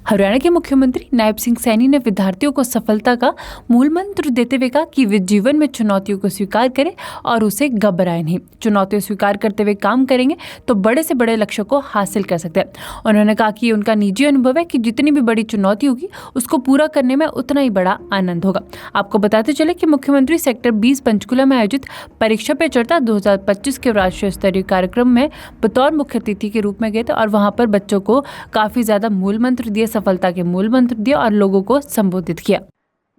हरियाणा के मुख्यमंत्री नायब सिंह सैनी ने विद्यार्थियों को सफलता का मूल मंत्र देते हुए कहा कि वे जीवन में चुनौतियों को स्वीकार करें और उसे घबराएं नहीं। चुनौतियां स्वीकार करते हुए काम करेंगे तो बड़े से बड़े लक्ष्यों को हासिल कर सकते हैं। उन्होंने कहा कि उनका निजी अनुभव है कि जितनी भी बड़ी चुनौती होगी उसको पूरा करने में उतना ही बड़ा आनंद होगा। आपको बताते चले कि मुख्यमंत्री सेक्टर 20 पंचकुला में आयोजित परीक्षा पे चर्चा 2025 के राष्ट्रीय स्तरीय कार्यक्रम में बतौर मुख्य अतिथि के रूप में गए थे और वहां पर बच्चों को काफी ज्यादा मूल मंत्र दिए, सफलता के मूल मंत्र दिए और लोगों को संबोधित किया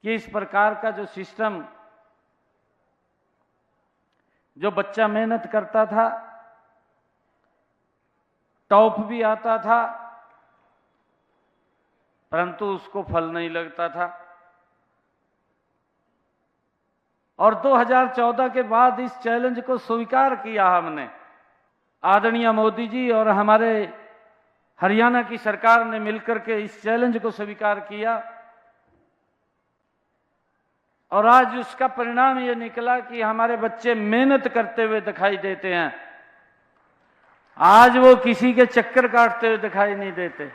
कि इस प्रकार का जो सिस्टम, जो बच्चा मेहनत करता था, टॉप भी आता था, परंतु उसको फल नहीं लगता था। और 2014 के बाद इस चैलेंज को स्वीकार किया हमने। आदरणीय मोदी जी और हमारे हरियाणा की सरकार ने मिलकर के इस चैलेंज को स्वीकार किया और आज उसका परिणाम ये निकला कि हमारे बच्चे मेहनत करते हुए दिखाई देते हैं। आज वो किसी के चक्कर काटते हुए दिखाई नहीं देते।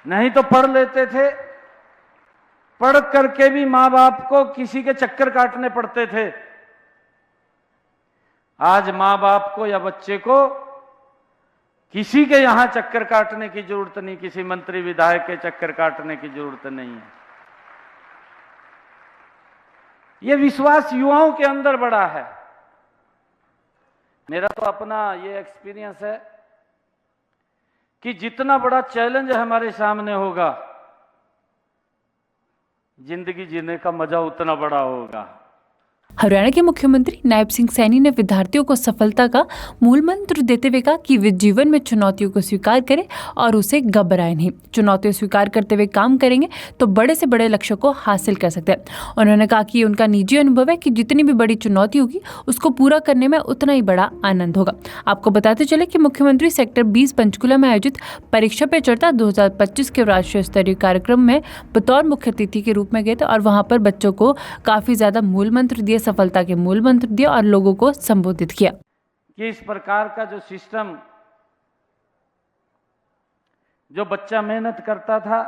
नहीं तो पढ़ लेते थे, पढ़ करके भी मां बाप को किसी के चक्कर काटने पड़ते थे। आज मां बाप को या बच्चे को किसी के यहां चक्कर काटने की जरूरत नहीं, किसी मंत्री विधायक के चक्कर काटने की जरूरत नहीं है। यह विश्वास युवाओं के अंदर बड़ा है। मेरा तो अपना ये एक्सपीरियंस है कि जितना बड़ा चैलेंज हमारे सामने होगा, जिंदगी जीने का मजा उतना बड़ा होगा। हरियाणा के मुख्यमंत्री नायब सिंह सैनी ने विद्यार्थियों को सफलता का मूल मंत्र देते हुए कहा कि वे जीवन में चुनौतियों को स्वीकार करें और उसे घबराएं नहीं। चुनौतियां स्वीकार करते हुए काम करेंगे तो बड़े से बड़े लक्ष्यों को हासिल कर सकते हैं। उन्होंने कहा कि उनका निजी अनुभव है कि जितनी भी बड़ी चुनौती होगी उसको पूरा करने में उतना ही बड़ा आनंद होगा। आपको बताते चले कि मुख्यमंत्री सेक्टर 20 पंचकुला में आयोजित परीक्षा पे चर्चा 2025 के राष्ट्रीय स्तरीय कार्यक्रम में बतौर मुख्य अतिथि के रूप में गए थे और वहां पर बच्चों को काफी ज्यादा मूल मंत्र दिए, सफलता के मूल मंत्र दिए और लोगों को संबोधित किया कि इस प्रकार का जो सिस्टम, जो बच्चा मेहनत करता था,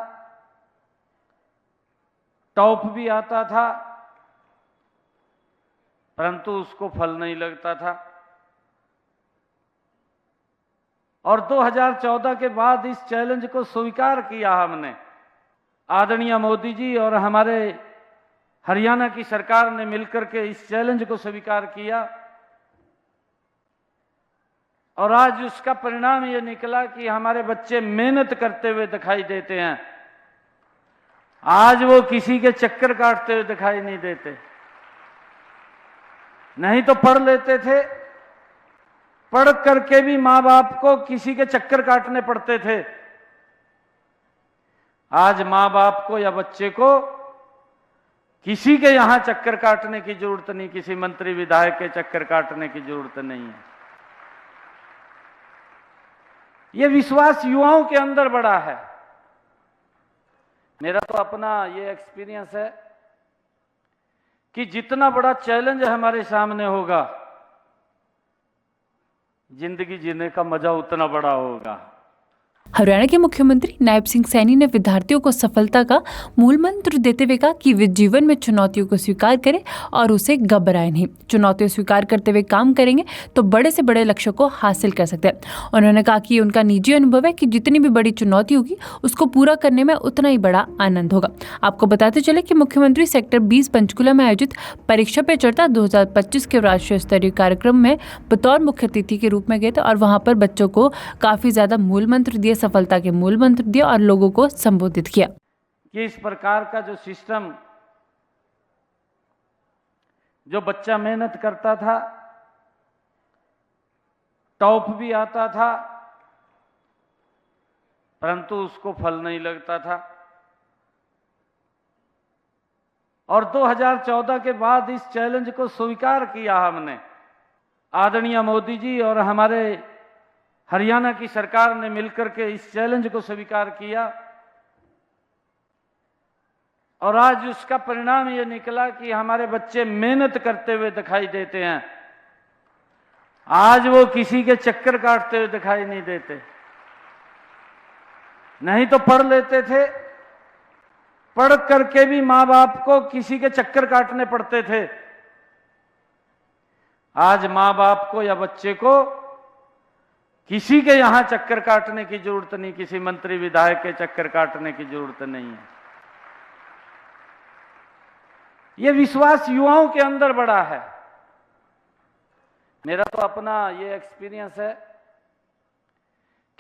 टॉप भी आता था, परंतु उसको फल नहीं लगता था। और 2014 के बाद इस चैलेंज को स्वीकार किया हमने। आदरणीय मोदी जी और हमारे हरियाणा की सरकार ने मिलकर के इस चैलेंज को स्वीकार किया और आज उसका परिणाम ये निकला कि हमारे बच्चे मेहनत करते हुए दिखाई देते हैं। आज वो किसी के चक्कर काटते हुए दिखाई नहीं देते। नहीं तो पढ़ लेते थे, पढ़ करके भी मां बाप को किसी के चक्कर काटने पड़ते थे। आज मां बाप को या बच्चे को किसी के यहां चक्कर काटने की जरूरत नहीं, किसी मंत्री विधायक के चक्कर काटने की जरूरत नहीं है। यह विश्वास युवाओं के अंदर बड़ा है। मेरा तो अपना ये एक्सपीरियंस है कि जितना बड़ा चैलेंज हमारे सामने होगा, जिंदगी जीने का मजा उतना बड़ा होगा। हरियाणा के मुख्यमंत्री नायब सिंह सैनी ने विद्यार्थियों को सफलता का मूल मंत्र देते हुए कहा कि वे जीवन में चुनौतियों को स्वीकार करें और उसे घबराएं नहीं। चुनौतियां स्वीकार करते हुए काम करेंगे तो बड़े से बड़े लक्ष्यों को हासिल कर सकते हैं। उन्होंने कहा कि उनका निजी अनुभव है कि जितनी भी बड़ी चुनौती होगी उसको पूरा करने में उतना ही बड़ा आनंद होगा। आपको बताते चले कि मुख्यमंत्री सेक्टर 20 पंचकुला में आयोजित परीक्षा पे चर्चा 2025 के राष्ट्रीय स्तरीय कार्यक्रम में बतौर मुख्य अतिथि के रूप में गए थे और वहां पर बच्चों को काफी ज्यादा मूल मंत्र दिए, सफलता के मूल मंत्र दिए और लोगों को संबोधित किया कि इस प्रकार का जो सिस्टम, जो बच्चा मेहनत करता था, टॉप भी आता था, परंतु उसको फल नहीं लगता था। और 2014 के बाद इस चैलेंज को स्वीकार किया हमने। आदरणीय मोदी जी और हमारे हरियाणा की सरकार ने मिलकर के इस चैलेंज को स्वीकार किया और आज उसका परिणाम ये निकला कि हमारे बच्चे मेहनत करते हुए दिखाई देते हैं। आज वो किसी के चक्कर काटते हुए दिखाई नहीं देते। नहीं तो पढ़ लेते थे, पढ़ करके भी मां बाप को किसी के चक्कर काटने पड़ते थे। आज मां बाप को या बच्चे को किसी के यहां चक्कर काटने की जरूरत नहीं, किसी मंत्री विधायक के चक्कर काटने की जरूरत नहीं है। यह विश्वास युवाओं के अंदर बड़ा है। मेरा तो अपना ये एक्सपीरियंस है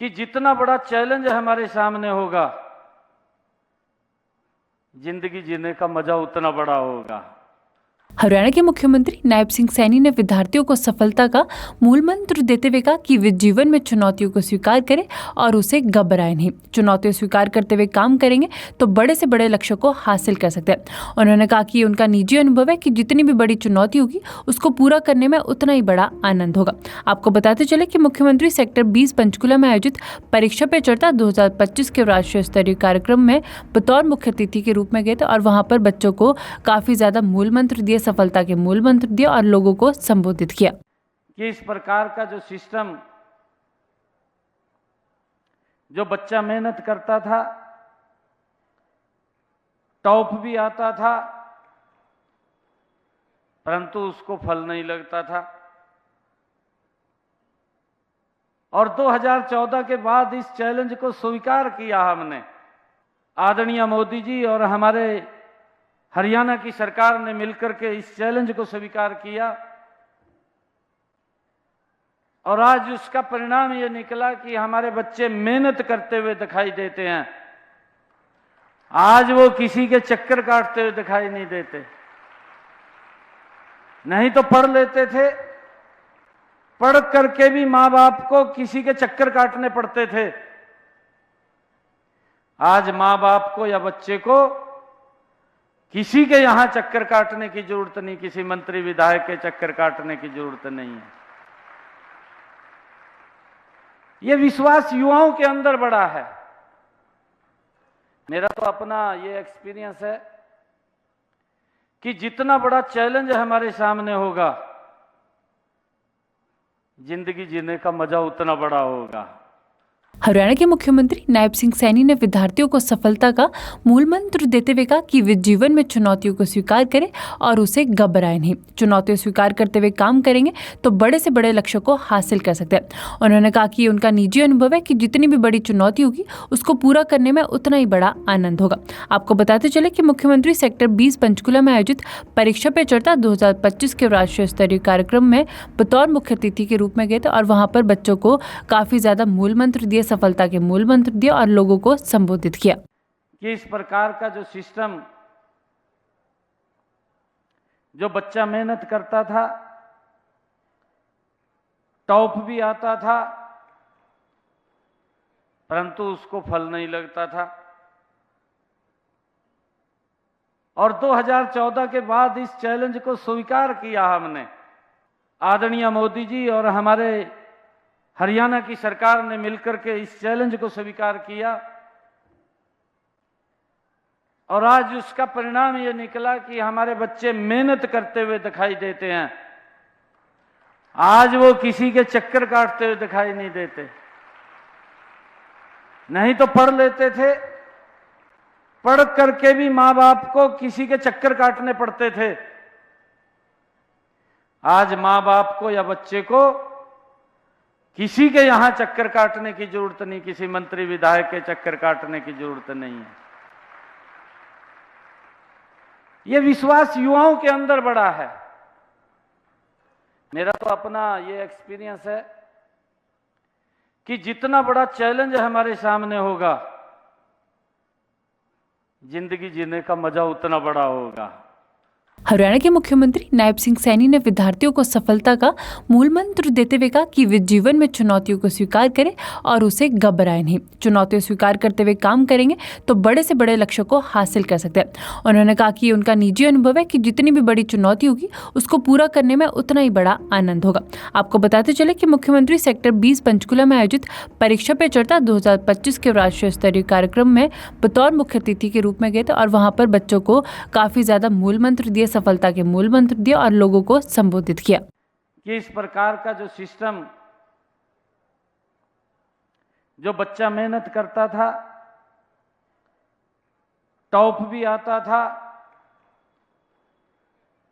कि जितना बड़ा चैलेंज हमारे सामने होगा, जिंदगी जीने का मजा उतना बड़ा होगा। हरियाणा के मुख्यमंत्री नायब सिंह सैनी ने विद्यार्थियों को सफलता का मूल मंत्र देते हुए कहा कि वे जीवन में चुनौतियों को स्वीकार करें और उसे घबराएं नहीं। चुनौतियां स्वीकार करते हुए काम करेंगे तो बड़े से बड़े लक्ष्यों को हासिल कर सकते हैं। उन्होंने कहा कि उनका निजी अनुभव है कि जितनी भी बड़ी चुनौती होगी उसको पूरा करने में उतना ही बड़ा आनंद होगा। आपको बताते चले कि मुख्यमंत्री सेक्टर 20 पंचकुला में आयोजित परीक्षा पे चर्चा 2025 के राष्ट्रीय स्तरीय कार्यक्रम में बतौर मुख्य अतिथि के रूप में गए थे और वहां पर बच्चों को काफी ज्यादा मूल मंत्र दिए, सफलता के मूल मंत्र दिए और लोगों को संबोधित किया कि इस प्रकार का जो सिस्टम, जो बच्चा मेहनत करता था, टॉप भी आता था, परंतु उसको फल नहीं लगता था। और 2014 के बाद इस चैलेंज को स्वीकार किया हमने। आदरणीय मोदी जी और हमारे हरियाणा की सरकार ने मिलकर के इस चैलेंज को स्वीकार किया और आज उसका परिणाम ये निकला कि हमारे बच्चे मेहनत करते हुए दिखाई देते हैं। आज वो किसी के चक्कर काटते हुए दिखाई नहीं देते। नहीं तो पढ़ लेते थे, पढ़ करके भी मां बाप को किसी के चक्कर काटने पड़ते थे। आज मां बाप को या बच्चे को किसी के यहां चक्कर काटने की जरूरत नहीं, किसी मंत्री विधायक के चक्कर काटने की जरूरत नहीं है। यह विश्वास युवाओं के अंदर बड़ा है। मेरा तो अपना ये एक्सपीरियंस है कि जितना बड़ा चैलेंज हमारे सामने होगा, जिंदगी जीने का मजा उतना बड़ा होगा। हरियाणा के मुख्यमंत्री नायब सिंह सैनी ने विद्यार्थियों को सफलता का मूल मंत्र देते हुए कहा कि वे जीवन में चुनौतियों को स्वीकार करें और उसे घबराएं नहीं। चुनौतियां स्वीकार करते हुए काम करेंगे तो बड़े से बड़े लक्ष्यों को हासिल कर सकते हैं। उन्होंने कहा कि उनका निजी अनुभव है कि जितनी भी बड़ी चुनौती होगी उसको पूरा करने में उतना ही बड़ा आनंद होगा। आपको बताते चले कि मुख्यमंत्री सेक्टर 20 पंचकुला में आयोजित परीक्षा पे चर्चा 2025 के राष्ट्रीय स्तरीय कार्यक्रम में बतौर मुख्य अतिथि के रूप में गए थे और वहां पर बच्चों को काफी ज्यादा मूल मंत्र दिए, सफलता के मूल मंत्र दिए और लोगों को संबोधित किया कि इस प्रकार का जो सिस्टम, जो बच्चा मेहनत करता था, टॉप भी आता था, परंतु उसको फल नहीं लगता था। और 2014 के बाद इस चैलेंज को स्वीकार किया हमने। आदरणीय मोदी जी और हमारे हरियाणा की सरकार ने मिलकर के इस चैलेंज को स्वीकार किया और आज उसका परिणाम ये निकला कि हमारे बच्चे मेहनत करते हुए दिखाई देते हैं। आज वो किसी के चक्कर काटते हुए दिखाई नहीं देते। नहीं तो पढ़ लेते थे, पढ़ करके भी मां बाप को किसी के चक्कर काटने पड़ते थे। आज मां बाप को या बच्चे को किसी के यहां चक्कर काटने की जरूरत नहीं, किसी मंत्री विधायक के चक्कर काटने की जरूरत नहीं है। यह विश्वास युवाओं के अंदर बड़ा है। मेरा तो अपना ये एक्सपीरियंस है कि जितना बड़ा चैलेंज हमारे सामने होगा, जिंदगी जीने का मजा उतना बड़ा होगा। हरियाणा के मुख्यमंत्री नायब सिंह सैनी ने विद्यार्थियों को सफलता का मूल मंत्र देते हुए कहा कि वे जीवन में चुनौतियों को स्वीकार करें और उसे घबराएं नहीं। चुनौतियां स्वीकार करते हुए काम करेंगे तो बड़े से बड़े लक्ष्यों को हासिल कर सकते हैं। उन्होंने कहा कि उनका निजी अनुभव है कि जितनी भी बड़ी चुनौती होगी उसको पूरा करने में उतना ही बड़ा आनंद होगा। आपको बताते चले कि मुख्यमंत्री सेक्टर 20 पंचकुला में आयोजित परीक्षा पे चर्चा 2025 के राष्ट्रीय स्तरीय कार्यक्रम में बतौर मुख्य अतिथि के रूप में गए थे और वहां पर बच्चों को काफी ज्यादा मूल मंत्र दिए, सफलता के मूल मंत्र दिए और लोगों को संबोधित किया कि इस प्रकार का जो सिस्टम, जो बच्चा मेहनत करता था, टॉप भी आता था,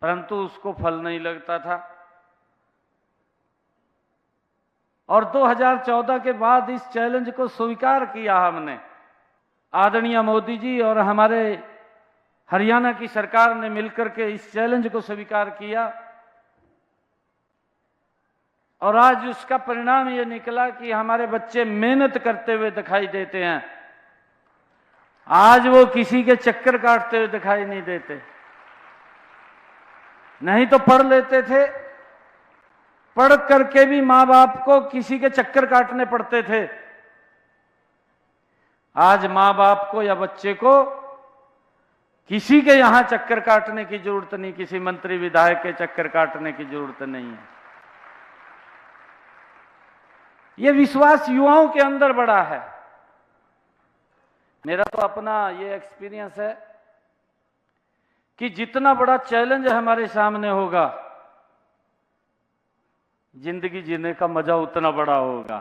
परंतु उसको फल नहीं लगता था। और 2014 के बाद इस चैलेंज को स्वीकार किया हमने। आदरणीय मोदी जी और हमारे हरियाणा की सरकार ने मिलकर के इस चैलेंज को स्वीकार किया और आज उसका परिणाम ये निकला कि हमारे बच्चे मेहनत करते हुए दिखाई देते हैं। आज वो किसी के चक्कर काटते हुए दिखाई नहीं देते। नहीं तो पढ़ लेते थे, पढ़ करके भी मां बाप को किसी के चक्कर काटने पड़ते थे। आज मां बाप को या बच्चे को किसी के यहां चक्कर काटने की जरूरत नहीं, किसी मंत्री विधायक के चक्कर काटने की जरूरत नहीं है। यह विश्वास युवाओं के अंदर बड़ा है। मेरा तो अपना ये एक्सपीरियंस है कि जितना बड़ा चैलेंज हमारे सामने होगा, जिंदगी जीने का मजा उतना बड़ा होगा।